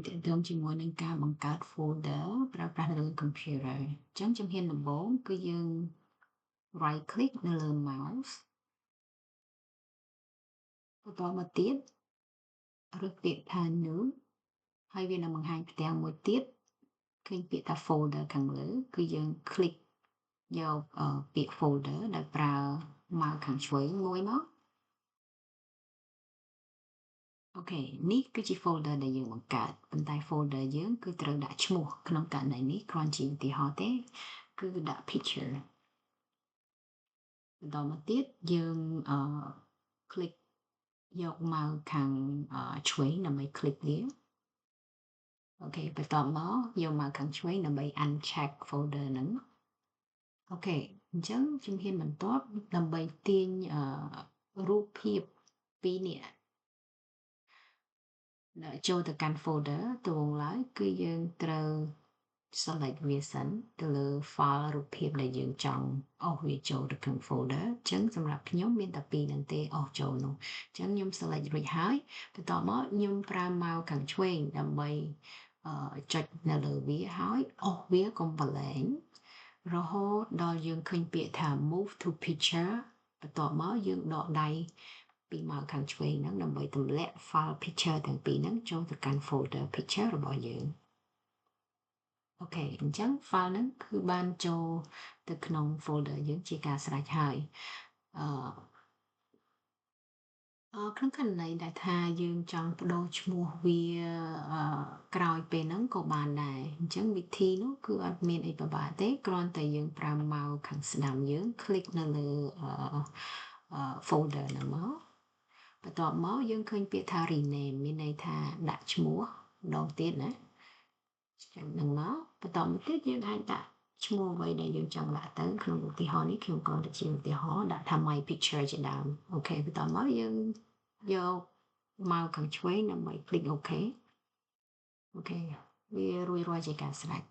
តកតងជាមួយនឹងការបង្កើត folder ប្រើប្រាស់នៅលើ computer អញ្ចឹងជំហានដំបូងគឺយើង right click នៅលើ mouse បន្តមកទៀតរើសពាក្យថា new ហើយវានឹងបង្ហាញផ្ទាំងមួយទៀតឃើញពាក្យថា folder ខាងលើគឺយើង click យកពាក្យ folder ដែលប្រើ mouse ខាងឆ្វេងមួយមកអូខេនេះគឺជា folder ដែលយើងបង្កើតប៉ុន្តែ folder យើងគឺត្រូវដាក់ឈ្មោះក្នុងករណីនេះគ្រាន់ជាឧទាហរណ៍ទេគឺដាក់ picture បន្តមកទៀតយើងclick យក mouse ខាងឆ្វេងដើម្បី click វាអូខេបន្តមកយក mouse ខាងឆ្វេងដើម្បី uncheck folder ហ្នឹងអូខេអញ្ចឹងជំហានបន្ទាប់ដើម្បីទាញរូបភាពពីរនេះចូលទៅកាន់ folder ត្បូងឡើយគឺយើងត្រូវ select វាសិនទៅលើ file រូបភាពដែលយើងចង់អូសវាចូលទៅក្នុង folder អញ្ចឹងសម្រាប់ខ្ញុំមានតែពីរហ្នឹងទេអូសចូលនោះអញ្ចឹងខ្ញុំ select រួចហើយបន្តមកខ្ញុំប្រើ mouse ខាងឆ្វេងដើម្បីចុចនៅលើវាហើយអូសវាកុំប្រឡែងរហូតដល់យើងឃើញពាក្យថា move to picture បន្ទាប់មកយើងដកដៃពី mouse ខាងឆ្វេងហ្នឹងដើម្បីទម្លាក់ file picture ទាំងពីរហ្នឹងចូលទៅកាន់ folder picture របស់យើងអូខេអញ្ចឹង file ហ្នឹងគឺបានចូលទៅក្នុង folder យើងជាការស្រេចហើយក្នុងករណីដែលថាយើងចង់បដូរឈ្មោះវាក្រោយពេលហ្នឹងក៏បានដែរអញ្ចឹងវិធីនោះគឺអត់មានអីពិបាកទេគ្រាន់តែយើងប្រើ mouse ខាងស្ដាំយើង click នៅលើfolder ហ្នឹងមកបន្ទាប់មកយើងឃើញពាក្យថា rename មានន័យថាដាក់ឈ្មោះម្ដងទៀតណាចឹងហ្នឹងមកបន្តមកទៀតយើងអាចដាក់ឈ្មោះអ្វីដែលយើងចង់ដាក់ទៅក្នុងឧទាហរណ៍នេះខ្ញុំគ្រាន់តែជាឧទាហរណ៍ដាក់ថា my picture ជាដើមអូខេបន្តមកយើងយកមកខាងឆ្វេងដើម្បី click OK អូខេវារួចរាល់ជាការស្រេច